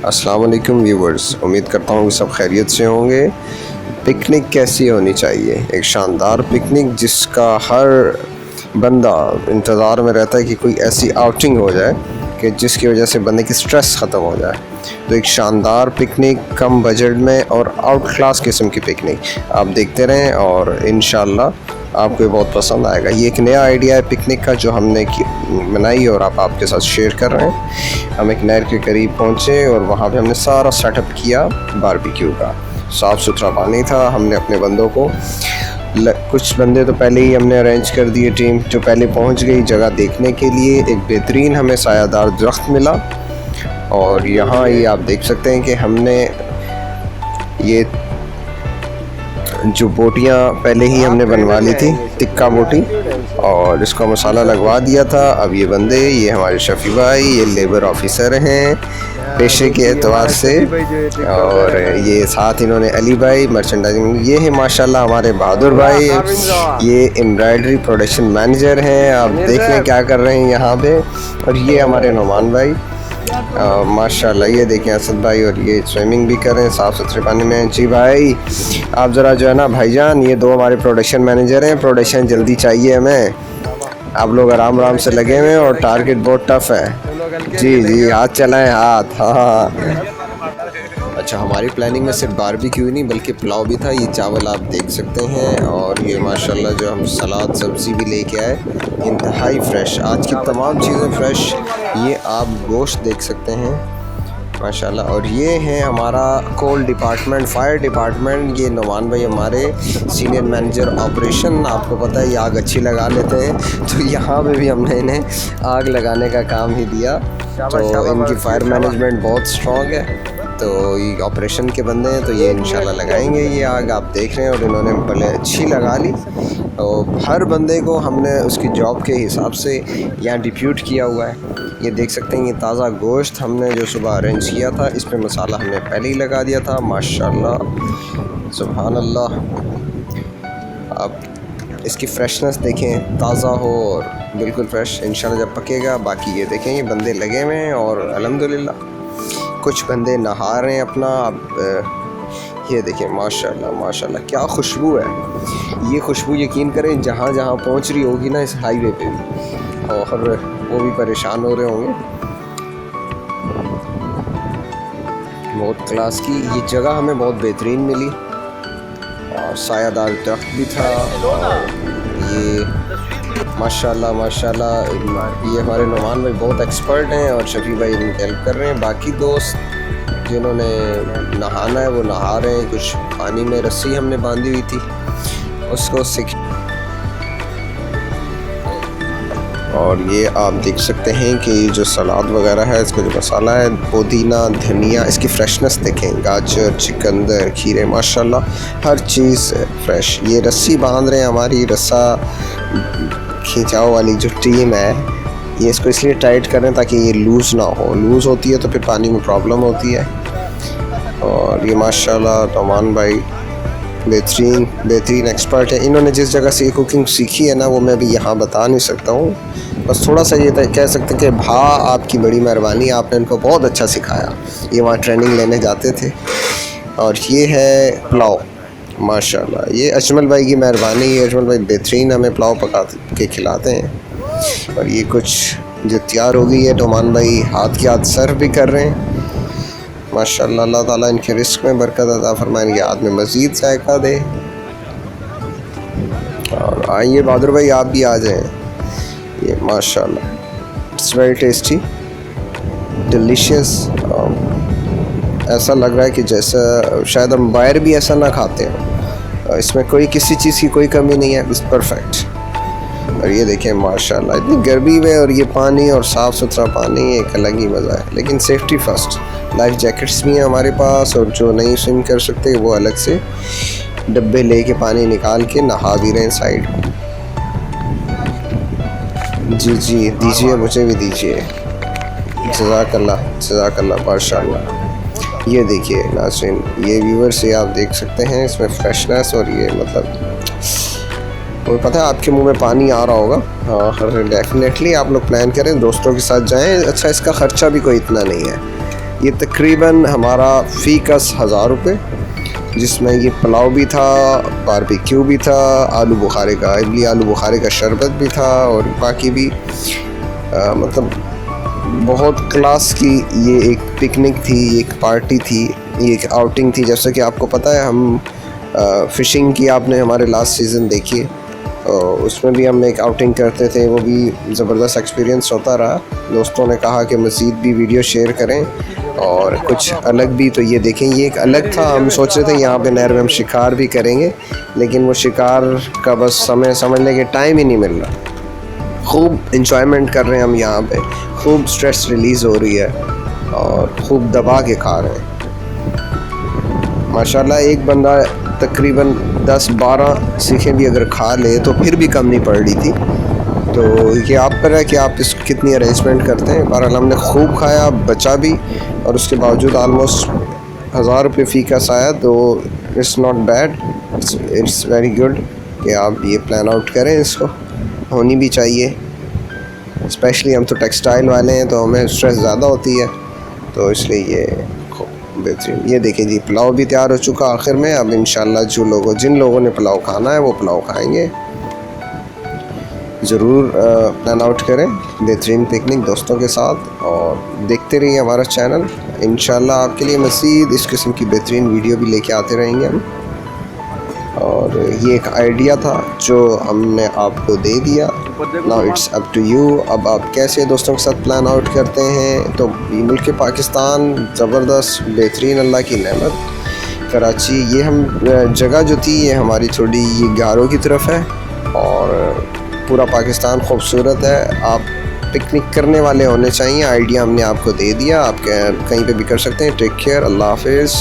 अस्सलाम वालेकुम व्यूवर्स, उम्मीद करता हूँ कि सब खैरियत से होंगे। पिकनिक कैसी होनी चाहिए? एक शानदार पिकनिक जिसका हर बंदा इंतज़ार में रहता है कि कोई ऐसी आउटिंग हो जाए कि जिसकी वजह से बंदे की स्ट्रेस ख़त्म हो जाए। तो एक शानदार पिकनिक कम बजट में और आउट क्लास किस्म की पिकनिक आप देखते रहें और इंशाल्लाह आपको ये बहुत पसंद आएगा। ये एक नया आइडिया है पिकनिक का जो हमने बनाई और आपके साथ शेयर कर रहे हैं। हम एक नहर के करीब पहुँचे और वहाँ पे हमने सारा सेटअप किया बारबेक्यू का। साफ़ सुथरा पानी था। हमने अपने बंदों को कुछ बंदे तो पहले ही हमने अरेंज कर दिए, टीम जो पहले पहुँच गई जगह देखने के लिए। एक बेहतरीन हमें सायादार दरख्त मिला और यहाँ ये आप देख सकते हैं कि हमने ये जो बोटियाँ पहले ही हमने बनवा ली थी, टिक्का बोटी, और इसका मसाला लगवा दिया था। अब ये बंदे, ये हमारे शफ़ी भाई, ये लेबर ऑफिसर हैं पेशे के एतबार से, और ये साथ इन्होंने अली भाई मर्चेंडाइजिंग, ये है माशाल्लाह हमारे बहादुर भाई, ये एम्ब्रॉयडरी प्रोडक्शन मैनेजर हैं। आप देख लें क्या कर रहे हैं यहाँ पे। और ये हमारे नुमान भाई माशाल्लाह, ये देखें असद भाई, और ये स्विमिंग भी कर रहे हैं साफ़ सुथरे पानी में। जी भाई आप ज़रा जो है ना भाईजान, ये दो हमारे प्रोडक्शन मैनेजर हैं। प्रोडक्शन जल्दी चाहिए हमें, आप लोग आराम आराम से लगे हुए हैं और टारगेट बहुत टफ है। जी जी हाथ चलाएं, हाथ। हाँ अच्छा, हमारी प्लानिंग में सिर्फ बारबेक्यू नहीं बल्कि पुलाव भी था। ये चावल आप देख सकते हैं, और ये माशाल्लाह जो हम सलाद सब्ज़ी भी लेके आए, इंतहाई फ़्रेश। आज की तमाम चीज़ें फ़्रेश। ये आप गोश्त देख सकते हैं माशाल्लाह। और ये है हमारा कोल डिपार्टमेंट, फायर डिपार्टमेंट। ये नुमान भाई हमारे सीनियर मैनेजर ऑपरेशन। आपको पता है ये आग अच्छी लगा लेते हैं, तो यहाँ पे भी हमने इन्हें आग लगाने का काम ही दिया। तो इनकी फायर मैनेजमेंट बहुत स्ट्रॉन्ग है, तो ये ऑपरेशन के बंदे हैं, तो ये इंशाल्लाह लगाएंगे ये आग। आप देख रहे हैं, और इन्होंने भले अच्छी लगा ली। और हर बंदे को हमने उसकी जॉब के हिसाब से यहाँ डिप्यूट किया हुआ है। ये देख सकते हैं, ये ताज़ा गोश्त हमने जो सुबह अरेंज किया था, इस पे मसाला हमने पहले ही लगा दिया था। माशाल्लाह सुभान अल्लाह। आप इसकी फ्रेशनेस देखें, ताज़ा हो और बिल्कुल फ्रेश। इंशाल्लाह जब पकेगा, बाकी ये देखें, ये बंदे लगे हुए हैं और अल्हम्दुलिल्लाह कुछ बंदे नहा रहे हैं अपना। अब ये देखें माशाल्लाह माशाल्लाह क्या खुशबू है। ये खुशबू यकीन करें जहाँ जहाँ पहुँच रही होगी ना इस हाईवे पे भी, और वो भी परेशान हो रहे होंगे। बहुत क्लास की ये जगह हमें बहुत बेहतरीन मिली, और सायादार दरख्त भी था। और ये माशाल्लाह माशाल्लाह, ये हमारे नुमान भाई बहुत एक्सपर्ट हैं और शफी भाई इनकी हेल्प कर रहे हैं। बाकी दोस्त जिन्होंने नहाना है वो नहा रहे हैं। कुछ पानी में रस्सी हमने बांधी हुई थी उसको और ये आप देख सकते हैं कि ये जो सलाद वगैरह है, इसका जो मसाला है, पुदीना धनिया, इसकी फ्रेशनेस देखें, गाजर चुकंदर खीरे माशाल्लाह हर चीज़ फ्रेश। ये रस्सी बांध रहे हैं, हमारी रस्सा खिंचाव वाली जो टीम है, ये इसको इसलिए टाइट कर रहे हैं ताकि ये लूज़ ना हो। लूज़ होती है तो फिर पानी में प्रॉब्लम होती है। और ये माशाल्लाह नुमान भाई बेहतरीन एक्सपर्ट है। इन्होंने जिस जगह से ये कुकिंग सीखी है ना, वो मैं अभी यहाँ बता नहीं सकता हूँ। बस थोड़ा सा ये कह सकते हैं कि भा आपकी बड़ी मेहरबानी, आपने इनको बहुत अच्छा सिखाया। ये वहाँ ट्रेनिंग लेने जाते थे। और ये है पुलाव माशाल्लाह, ये अजमल भाई की मेहरबानी है। अजमल भाई बेहतरीन हमें पुलाव पका के खिलाते हैं। और ये कुछ जो तैयार हो गई है, नुमान भाई हाथ के हाथ सर्व भी कर रहे हैं माशाल्लाह। अल्लाह ताला इनके रिस्क में बरकत अता फरमाए, इनके हाथ में मज़ीद जायका दे। और आइए बहादुर भाई आप भी आ जाएं। ये माशाल्लाह इट्स वेरी टेस्टी डिलीशियस। ऐसा लग रहा है कि जैसा शायद हम बाहर भी ऐसा ना खाते हैं। इसमें कोई किसी चीज़ की कोई कमी नहीं है, इट्स परफेक्ट। और ये देखें माशाल्लाह इतनी गर्मी में, और ये पानी और साफ़ सुथरा पानी, एक अलग ही मज़ा है। लेकिन सेफ्टी फर्स्ट। लाइफ जैकेट्स भी हैं हमारे पास, और जो नहीं स्विम कर सकते वो अलग से डब्बे लेके पानी निकाल के नहा भी रहे हैं साइड। जी जी दीजिए, मुझे भी दीजिए। जज़ाकल्लाह माशाल्लाह। ये देखिए नाज़रीन, ये व्यूअर से आप देख सकते हैं इसमें फ्रेशनेस, और ये मतलब और पता है आपके मुंह में पानी आ रहा होगा। हाँ डेफिनेटली आप लोग प्लान करें, दोस्तों के साथ जाएं। अच्छा इसका ख़र्चा भी कोई इतना नहीं है, ये तकरीबन हमारा फ़ी कस 1000 रुपये, जिसमें ये पुलाव भी था, बारबेक्यू भी था, आलू बुखारे का इडली, आलू बुखारे का शरबत भी था और बाकी भी मतलब बहुत क्लास की ये एक पिकनिक थी, एक पार्टी थी, ये एक आउटिंग थी। जैसा कि आपको पता है हम फ़िशिंग की आपने हमारे लास्ट सीज़न देखी है, उसमें भी हम एक आउटिंग करते थे, वो भी ज़बरदस्त एक्सपीरियंस होता रहा। दोस्तों ने कहा कि मज़ीद भी वीडियो शेयर करें और कुछ अलग भी, तो ये देखें ये एक अलग था। हम सोच रहे थे यहाँ पे नहर में हम शिकार भी करेंगे, लेकिन वो शिकार का बस समय समझने के टाइम ही नहीं मिल रहा। खूब इंजॉयमेंट कर रहे हैं हम यहाँ पे, खूब स्ट्रेस रिलीज़ हो रही है और खूब दबा के खा रहे हैं माशाल्लाह। एक बंदा तकरीबन 10-12 सीखें भी अगर खा ले तो फिर भी कम नहीं पड़ रही थी। तो ये आप पर है कि आप इसको कितनी अरेंजमेंट करते हैं। बहरहाल हमने खूब खाया, बचा भी, और उसके बावजूद आलमोस्ट 1000 रुपये फ़ी का आया। तो it's not bad, it's very good कि आप ये प्लान आउट करें, इसको होनी भी चाहिए। स्पेशली हम तो टेक्सटाइल वाले हैं तो हमें स्ट्रेस ज़्यादा होती है, तो इसलिए ये बेहतरीन। ये देखें जी, पुलाव भी तैयार हो चुका आखिर में। अब इंशाल्लाह जिन लोगों ने पुलाव खाना है वो पुलाव खाएंगे। ज़रूर प्लान आउट करें बेहतरीन पिकनिक दोस्तों के साथ और देखते रहिए हमारा चैनल। इंशाल्लाह आपके लिए मज़ीद इस किस्म की बेहतरीन वीडियो भी लेके आते रहेंगे हम। और ये एक आइडिया था जो हमने आपको दे दिया। Now it's up to you. अब आप कैसे दोस्तों के साथ प्लान आउट करते हैं। तो मुल्क पाकिस्तान ज़बरदस्त बेहतरीन अल्लाह की नेमत। कराची ये हम जगह जो थी ये हमारी थोड़ी ये गारों की तरफ है और पूरा पाकिस्तान खूबसूरत है। आप पिकनिक करने वाले होने चाहिए। आइडिया हमने आपको दे दिया, आप कहीं पे भी कर सकते हैं। टेक केयर, अल्लाह हाफिज़।